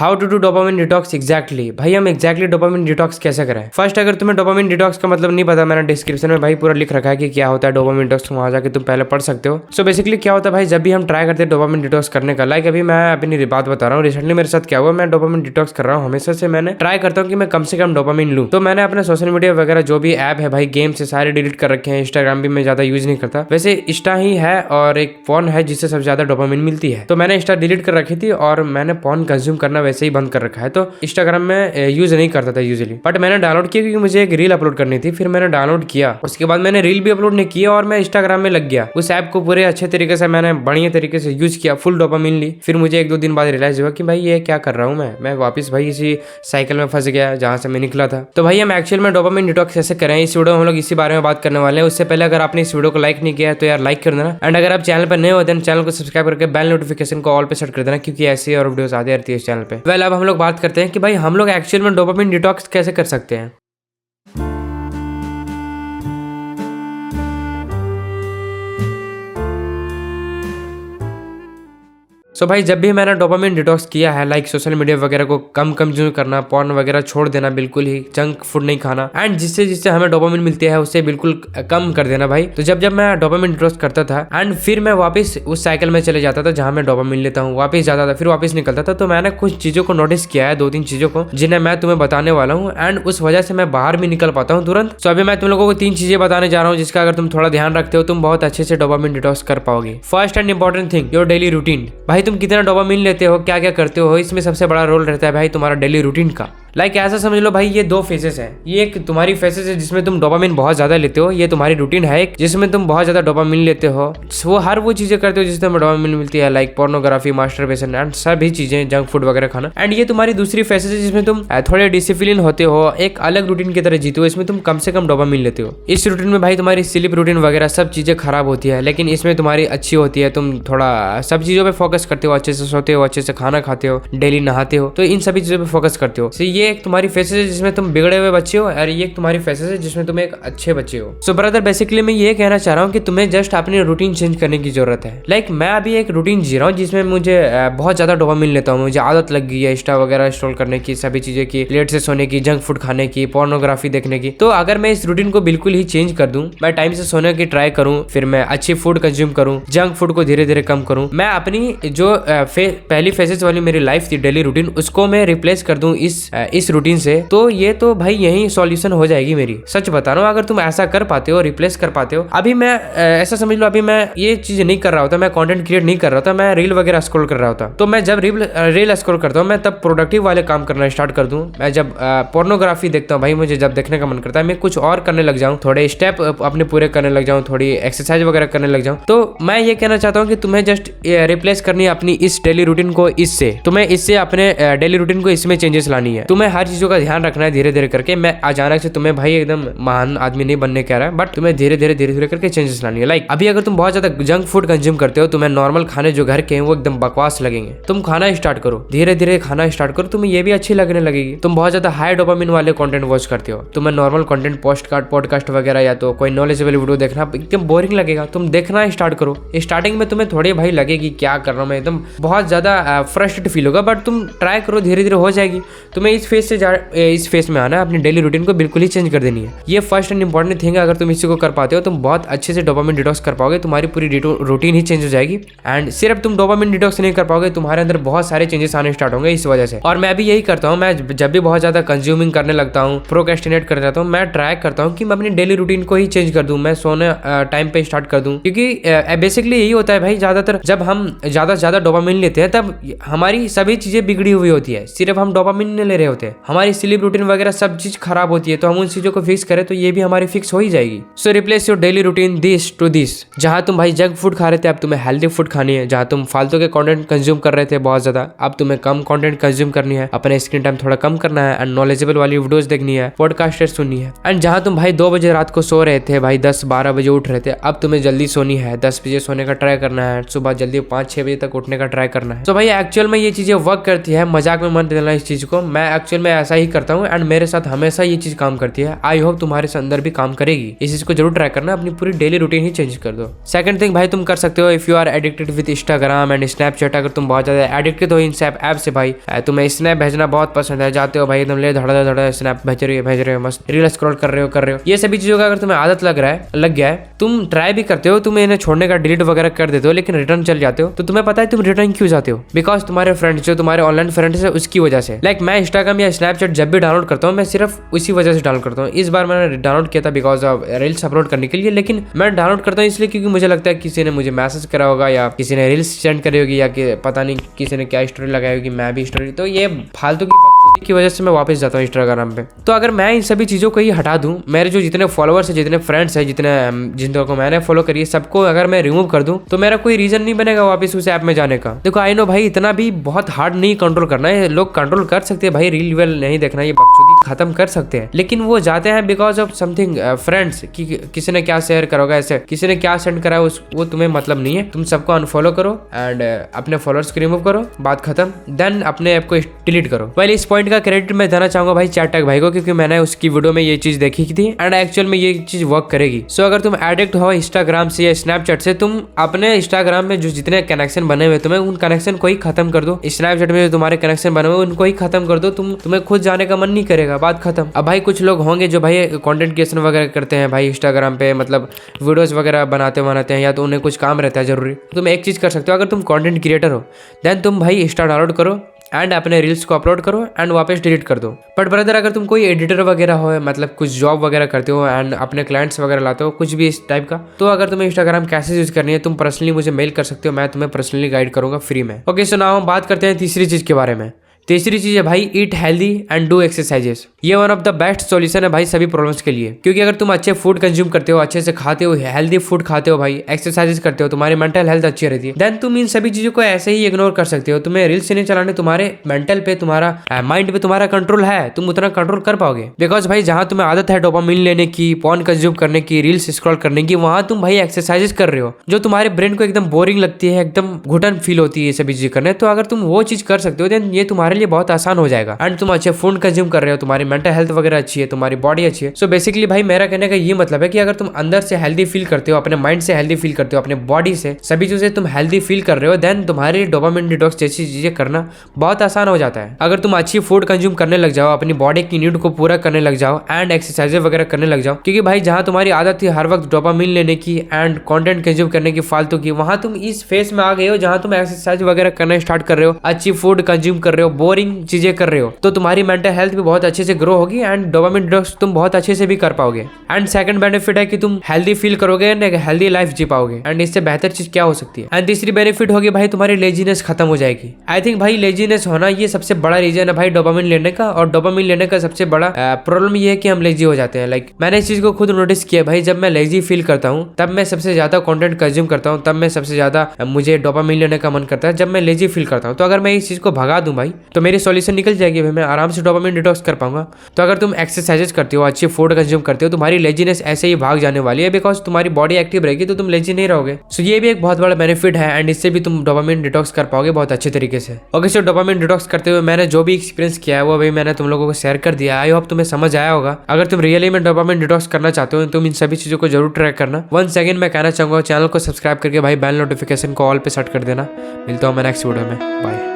How to do dopamine detox exactly. भाई हम exactly dopamine detox कैसे करें। फर्स्ट अगर तुम्हें डोपामिन डिटॉक्स का मतलब नहीं पता, मैंने डिस्क्रिप्शन में भाई पूरा लिख रखा है कि क्या होता है डोपामिन डिटॉक्स, वहां जाके तुम पहले पढ़ सकते हो। सो बेसिकली क्या होता है भाई, जब भी हम ट्राई करते हैं डोपामिन डिटॉक्स करने का, लाइक अभी मैं अपनी बात बता रहा हूँ, रिसेंटली मेरे साथ क्या हुआ, मैं डोपामिन डिटॉक्स कर रहा हूँ। हमेशा से मैंने ट्राई करता हूँ कि मैं कम से कम डोपामिन लूँ। तो मैंने अपने सोशल मीडिया वगैरह जो भी ऐप है भाई, गेम से सारे डिलीट कर रखे हैं। इंस्टाग्राम भी मैं ज्यादा यूज नहीं करता, वैसे इंस्टा ही है और एक फोन है जिससे सबसे ज्यादा डोपामिन मिलती है। तो मैंने इंस्टा डिलीट कर रखी थी और मैंने फोन कंज्यूम करना वैसे ही बंद कर रखा है। तो इंस्टाग्राम में यूज नहीं करता था यूजुअली, बट मैंने डाउनलोड किया क्योंकि मुझे एक रील अपलोड करनी थी। फिर मैंने डाउनलोड किया, उसके बाद मैंने रील भी अपलोड नहीं किया और मैं इंस्टाग्राम में लग गया। उस ऐप को पूरे अच्छे तरीके से मैंने बढ़िया तरीके से यूज किया, फुल डोपामिन ली। फिर मुझे एक दो दिन बाद रियलाइज हुआ कि भाई ये क्या कर रहा हूँ मैं वापस भाई इसी साइकिल में फंस गया जहां से मैं निकला था। तो भाई हम एक्चुअल में डोपामिन डिटॉक्स कैसे करें, इस वीडियो में हम लोग इसी बारे में बात करने वाले हैं। उससे पहले अगर आपने इस वीडियो को लाइक नहीं किया है तो यार लाइक कर देना, एंड अगर आप चैनल पर नए हो देन चैनल को सब्सक्राइब करके बेल नोटिफिकेशन को ऑल पे सेट कर देना, क्योंकि ऐसी और वीडियोस आती रहती है इस चैनल पे। वेल अब हम लोग बात करते हैं कि भाई हम लोग एक्चुअल में डोपामिन डिटॉक्स कैसे कर सकते हैं। सो भाई जब भी मैंने डोपामिन डिटॉक्स किया है, लाइक सोशल मीडिया वगैरह को कम कंज्यूम करना, पॉर्न वगैरह छोड़ देना बिल्कुल ही, जंक फूड नहीं खाना, एंड जिससे हमें डोपामिन मिलती है उससे बिल्कुल कम कर देना भाई। तो जब मैं डोपामिन डिटॉक्स करता था एंड फिर मैं वापस उस साइकिल में चले जाता था जहां मैं डोपामिन लेता हूँ, वापस जाता था, फिर वापस निकलता था। तो मैंने कुछ चीजों को नोटिस किया है, 2-3 चीजों को, जिन्हें मैं तुम्हें बताने वाला हूँ, एंड उस वजह से मैं बाहर भी निकल पाता हूँ तुरंत। सो अभी मैं तुम लोगों को 3 चीजें बताने जा रहा हूँ जिसका अगर तुम थोड़ा ध्यान रखते हो तुम बहुत अच्छे से डोपामिन डिटॉक्स कर पाओगे। First and important thing, your daily routine. भाई तुम कितना डोपामिन लेते हो, क्या क्या करते हो, इसमें सबसे बड़ा रोल रहता है भाई तुम्हारा डेली रूटीन का। लाइक ऐसा समझ लो भाई, ये 2 फेजेस है। ये एक तुम्हारी फेजेस है जिसमें तुम डोपामिन बहुत ज्यादा लेते हो, ये तुम्हारी रूटीन है एक जिसमें तुम बहुत ज्यादा डोपामिन लेते हो। वो हर वो चीजें करते हो जिसमें डोपामिन मिलती है, लाइक पोर्नोग्राफी, मास्टरबेशन एंड सभी चीजें, जंक फूड वगैरह खाना। एंड ये तुम्हारी दूसरी फेजेस है जिसमें तुम थोड़े डिसिप्लिन होते हो, एक अलग रूटीन की तरह जीते हो, इसमें तुम कम से कम डोपामिन लेते हो। इस रूटीन में भाई तुम्हारी स्लीप रूटीन वगैरह सब चीजें खराब होती है, लेकिन इसमें तुम्हारी अच्छी होती है। तुम थोड़ा सब चीजों पे फोकस करते हो, अच्छे से सोते हो, अच्छे से खाना खाते हो, डेली नहाते हो, तो इन सभी चीजों पे फोकस करते हो। ये एक तुम्हारी फेजेस जिसमें तुम बिगड़े हुए बच्चे हो, और ये तुम्हारी फेसेस है जिसमें तुम एक अच्छे बच्चे हो। सो ब्रदर बेसिकली मैं ये कहना चाह रहा हूँ कि तुम्हें जस्ट अपनी रूटीन चेंज करने की जरूरत है। लाइक मैं अभी एक रूटीन जी रहा हूँ जिसमें मुझे बहुत ज्यादा डोपामिन लेता हूँ, मुझे आदत लग गई है इंस्टा वगैरह स्क्रॉल करने की, सभी चीजें की, लेट से सोने की, जंक फूड खाने की, पोर्नोग्राफी देखने की। तो अगर मैं इस रूटीन को बिल्कुल ही चेंज कर दूं, मैं टाइम से सोने की ट्राई करूं, फिर मैं अच्छी फूड कंज्यूम करूं, जंक फूड को धीरे धीरे कम करूं, मैं अपनी जो पहली फेजेस वाली मेरी लाइफ थी डेली रूटीन, उसको मैं रिप्लेस कर दूं इस रूटीन से, तो ये तो भाई यही सॉल्यूशन हो जाएगी मेरी। सच बता रहा हूँ, अगर तुम ऐसा कर पाते हो, रिप्लेस कर पाते हो। अभी मैं ऐसा समझ लो, अभी मैं ये चीज नहीं कर रहा होता, मैं कंटेंट क्रिएट नहीं कर रहा था, मैं रील वगैरह स्क्रॉल कर रहा होता। तो मैं जब रील स्क्रॉल करता हूँ, मैं तब प्रोडक्टिव वाले काम करना स्टार्ट कर दूं। मैं जब पोर्नोग्राफी देखता हूँ भाई, मुझे जब देखने का मन करता है, मैं कुछ और करने लग जाऊँ, थोड़े स्टेप अपने पूरे करने लग जाऊँ, थोड़ी एक्सरसाइज वगैरह करने लग जाऊँ। तो मैं ये कहना चाहता हूँ कि तुम्हें जस्ट रिप्लेस करनी है अपनी इस डेली रूटीन को इससे, तुम्हें इससे अपने डेली रूटीन को इसमें चेंजेस लानी है। तुम्हें हर चीजों का ध्यान रखना है धीरे धीरे करके। मैं अचानक से तुम्हें भाई एकदम महान आदमी नहीं बनने कह रहा है, बट तुम्हें धीरे धीरे करके चेंजेस लानी है। लाइक अभी अगर तुम बहुत ज्यादा जंक फूड कंज्यूम करते हो, तुम्हें नॉर्मल खाने जो घर के हैं वो एकदम बकवास लगेंगे, तुम खाना स्टार्ट करो, धीरे धीरे खाना स्टार्ट करो, तुम्हें ये भी अच्छी लगने लगेगी। तुम बहुत ज्यादा हाई डोपामिन वाले कंटेंट वॉच करते हो, तुम्हें नॉर्मल कंटेंट, पॉडकास्ट वगैरह या तो कोई नॉलेजेबल वीडियो देखना एकदम बोरिंग लगेगा, तुम देखना स्टार्ट करो। स्टार्टिंग में तुम्हें थोड़ी भाई लगेगी क्या कर रहा हूँ मैं, एकदम बहुत ज्यादा फ्रस्ट्रेट फील होगा, बट तुम ट्राई करो, धीरे धीरे हो जाएगी। तुम्हें इस फेस में आना है, अपनी डेली रूटीन को बिल्कुल ही चेंज कर देनी है। ये फर्स्ट एंड इंपॉर्टेंट थिंग है। अगर तुम इसी को कर पाते हो, तुम बहुत अच्छे से डोपामिन डिटॉक्स कर पाओगे, तुम्हारी पूरी रूटीन ही चेंज हो जाएगी। एंड सिर्फ तुम डोपामिन डिटॉक्स नहीं कर पाओगे, तुम्हारे अंदर बहुत सारे चेंजेस आने स्टार्ट होंगे इस वजह से। और मैं भी यही करता हूँ, मैं जब भी बहुत ज्यादा कंज्यूमिंग करने लगता हूँ, प्रोक्रेस्टिनेट कर जाता हूँ, मैं ट्राई करता हूँ कि मैं अपनी डेली रूटीन को ही चेंज कर दूं, मैं सोने टाइम पे स्टार्ट कर दूं। क्योंकि बेसिकली यही होता है भाई, ज्यादातर जब हम ज्यादा डोपामिन लेते हैं तब हमारी सभी चीजें बिगड़ी हुई होती है, सिर्फ हम डोपामिन नहीं ले रहे होते, हमारी स्लीप रूटीन वगैरह सब चीज खराब होती है। तो हम उन चीजों को फिक्स करें तो ये भी हमारी फिक्स हो ही जाएगी। So replace your daily routine this to this. जहां तुम भाई जंक फूड खा रहे थे, अब तुम्हें हेल्दी फूड खानी है। जहां तुम फालतू के कंटेंट कंज्यूम कर रहे थे बहुत ज्यादा, अब तुम्हें कम कंटेंट कंज्यूम करनी है, अपने स्क्रीन टाइम थोड़ा कम करना है, एंड नॉलेजेबल वाली वीडियोस देखनी है, पॉडकास्ट सुननी है। एंड जहां तुम भाई 2 बजे रात को सो रहे थे भाई, 10-12 बजे उठ रहे थे, अब तुम्हें जल्दी सोनी है, 10 बजे सोने का ट्राई करना है, सुबह जल्दी 5-6 बजे तक उठने का ट्राई करना है। तो भाई एक्चुअल में ये चीजें वर्क करती है, मजाक में मत लेना इस चीज को। मैं एक्चुअल में ऐसा ही करता हूँ एंड मेरे साथ हमेशा ये चीज काम करती है। आई होप तुम्हारे अंदर भी काम करेगी। इस चीज को जरूर ट्राई करना, अपनी पूरी डेली रूटीन ही चेंज कर दो। सेकंड थिंग भाई तुम कर सकते हो, if you are addicted with Instagram and Snapchat, अगर तुम बहुत ज्यादा एडिक्टेड हो इन ऐप से भाई, तुम्हें स्नैप भेजना बहुत पसंद है, जाते हो भाई एकदम ले धड़ा धड़ा स्नैप भेज रहे हो, मस्त रील स्क्रॉल कर रहे हो, ये सभी चीजों का अगर तुम्हें आदत लग गया है, तुम ट्राई भी करते हो, तुम इन्हें छोड़ने का डिलीट वगैरह कर देते हो, लेकिन रिटर्न चल जाते हो, तो तुम्हें पता है तुम रिटर्न क्यों जाते हो? बिकॉज तुम्हारे फ्रेंड्स जो तुम्हारे ऑनलाइन फ्रेंड्स है उसकी वजह से। लाइक मैं इंस्टाग्राम या स्नैपचैट जब भी डाउनलोड करता हूँ, मैं सिर्फ उसी वजह से डाउनलोड करता हूँ। इस बार मैंने डाउनलोड किया था बिकॉज ऑफ रील्स अपलोड करने के लिए, लेकिन मैं डाउनलोड करता हूँ इसलिए क्योंकि मुझे लगता है किसी ने मुझे मैसेज करा होगा या किसी ने रील्स सेंड करी होगी या कि पता नहीं किसी ने क्या स्टोरी लगाई होगी, मैं भी स्टोरी, तो ये फालतू की बकचोदी की वजह से मैं वापस जाता हूँ इंस्टाग्राम पे। तो अगर मैं इन सभी चीजों को ही हटा दूं, मेरे जो जितने फॉलोअर्स है, जितने फ्रेंड्स है, जिनको को मैंने फॉलो करी, सबको अगर मैं रिमूव कर दूं, तो मेरा कोई रीजन नहीं बनेगा वापस उस ऐप में जाने का। देखो आई नो भाई इतना भी बहुत हार्ड नहीं कंट्रोल करना है, लोग कंट्रोल कर सकते हैं भाई, रील वेल नहीं देखना, ये बकचोदी खत्म कर सकते हैं, लेकिन वो जाते हैं बिकॉज ऑफ समथिंग फ्रेंड्स, किसी ने क्या शेयर करोगा, ऐसे किसी ने क्या सेंड करा वो तुम्हें मतलब नहीं है। तुम सबको अनफॉलो करो एंड अपने फॉलोअर्स को रिमूव करो, बात खत्म, देन अपने ऐप को डिलीट करो। पहले इस पॉइंट का क्रेडिट मैं देना चाहूंगा भाई चैटक भाई को, क्योंकि मैंने उसकी वीडियो में ये चीज देखी थी एंड एक्चुअल में ये चीज वर्क करेगी। सो अगर तुम एडिक्ट हो इंस्टाग्राम से या स्नैपचैट से, तुम अपने इंस्टाग्राम में जो जितने कनेक्शन बने हुए तुम्हें उन कनेक्शन को ही खत्म कर दो, स्नैपचैट में जो तुम्हारे कनेक्शन बने हुए उनको ही खत्म कर दो, तुम्हें खुद जाने का मन नहीं करेगा, बात खत्म। अब भाई कुछ लोग होंगे जो भाई कंटेंट क्रिएशन वगैरह करते हैं भाई इंस्टाग्राम पे, मतलब वीडियोस वगैरह बनाते हैं, या तो उन्हें कुछ काम रहता है जरूरी, तुम एक चीज कर सकते हो, अगर तुम कंटेंट क्रिएटर हो देन तुम भाई इंस्टा डाउनलोड करो एंड अपने रील्स को अपलोड करो एंड वापस डिलीट कर दो। बट ब्रदर अगर तुम कोई एडिटर वगैरह हो, मतलब कुछ जॉब वगैरह करते हो एंड अपने क्लाइंट्स वगैरह लाते हो, कुछ भी इस टाइप का, तो अगर तुम्हें इंस्टाग्राम कैसे यूज करनी है, तुम पर्सनली मुझे मेल कर सकते हो, मैं तुम्हें पर्सनली गाइड करूंगा फ्री में। ओके सो नाउ हम बात करते हैं तीसरी चीज के बारे में। तीसरी चीज है भाई eat healthy and do exercises. ये one of the best solution है भाई सभी प्रॉब्लम्स के लिए, क्योंकि अगर तुम अच्छे फूड कंज्यूम करते हो, अच्छे से खाते हो, हेल्दी फूड खाते हो भाई, एक्सरसाइजेस करते हो, तुम्हारी मेंटल हेल्थ अच्छी रहती है, देन तुम इन सभी चीजों को ऐसे ही इग्नोर कर सकते हो। तुम्हें रील्स से नहीं चलाने, तुम्हारे मेंटल पे, तुम्हारा माइंड पे तुम्हारा कंट्रोल है, तुम उतना कंट्रोल कर पाओगे। बिकॉज भाई जहां तुम्हें आदत है डोपामिन लेने की, पॉर्न कंज्यूम करने की, रील्स स्क्रॉल करने की, वहां तुम भाई एक्सरसाइजेस कर रहे हो जो तुम्हारे ब्रेन को एकदम बोरिंग लगती है, एकदम घुटन फील होती है ये सभी चीजें करने। तो अगर तुम वो चीज कर सकते हो देन ये तुम्हारे लिए बहुत आसान हो जाएगा एंड तुम अच्छे फूड कंज्यूम कर रहे हो, तुम्हारी मेंटल हेल्थ वगैरह अच्छी है, तुम्हारी बॉडी अच्छी है। सो बेसिकली भाई मेरा कहने का ये मतलब है कि अगर तुम अंदर से हेल्दी फील करते हो, अपने माइंड से हेल्दी फील करते हो, अपने बॉडी से सभी चीजों से तुम हेल्दी फील कर रहे हो, देन तुम्हारी डोपामिन डिटॉक्स जैसी चीजें करना बहुत आसान हो जाता है। अगर तुम अच्छी फूड कंज्यूम करने लग जाओ, अपनी बॉडी की नीड को पूरा करने लग जाओ एंड एक्सरसाइज वगैरह करने लग जाओ, क्योंकि भाई जहां तुम्हारी आदत थी हर वक्त डोपामिन लेने की एंड कंटेंट कंज्यूम करने की फालतू की, वहां तुम इस फेस में आ गए हो जहां तुम एक्सरसाइज वगैरह करना स्टार्ट कर रहे हो, अच्छी फूड कंज्यूम कर रहे हो, बोरिंग चीजें कर रहे हो, तो तुम्हारी मेंटल हेल्थ भी बहुत अच्छे से ग्रो होगी एंड डोपामिन डिटॉक्स तुम बहुत अच्छे से भी कर पाओगे। एंड सेकंड बेनिफिट है कि तुम हेल्दी फील करोगे एंड एक हेल्दी लाइफ जी पाओगे, एंड इससे बेहतर चीज क्या हो सकती है। एंड तीसरी बेनिफिट होगी भाई तुम्हारी लेजीनेस खत्म हो जाएगी। आई थिंक भाई लेजीनेस होना ये सबसे बड़ा रीजन है भाई डोपामिन लेने का, और डोपामिन लेने का सबसे बड़ा प्रॉब्लम ये है कि हम लेजी हो जाते हैं। लाइक मैंने इस चीज को खुद नोटिस किया भाई, जब मैं लेजी फील करता हूँ तब मैं सबसे ज्यादा कंटेंट कंज्यूम करता हूँ, तब मैं सबसे ज्यादा मुझे डोपामिन लेने का मन करता है जब मैं लेजी फील करता हूँ। तो अगर मैं इस चीज को भगा दूं भाई तो मेरी सॉल्यूशन निकल जाएगी भाई, मैं आराम से डोपामिन डिटॉक्स कर पाऊंगा। तो अगर तुम एक्सरसाइजेस करते हो, अच्छी फूड कंज्यूम करते हो, तुम्हारी लेजीनेस ऐसे ही भाग जाने वाली है, बिकॉज तुम्हारी बॉडी एक्टिव रहेगी तो तुम लेजी नहीं रहोगे। सो ये भी एक बहुत बड़ा बेनिफिट है एंड इससे भी तुम डोपामिन डिटॉक्स कर पाओगे बहुत अच्छे तरीके से। ओके सो डोपामिन डिटॉक्स करते हुए मैंने जो भी एक्सपीरियंस किया है वो भी मैंने तुम लोगों को शेयर कर दिया। आई होप तुम्हें समझ आया होगा। अगर तुम रियली में डोपामिन डिटॉक्स करना चाहते हो तुम इन सभी चीजों को जरूर ट्राई करना। वंस अगेन मैं कहना चाहूंगा चैनल को सब्सक्राइब करके भाई बेल नोटिफिकेशन को ऑल पे सेट कर देना। मिलता हूँ मैं नेक्स्ट वीडियो में, बाय।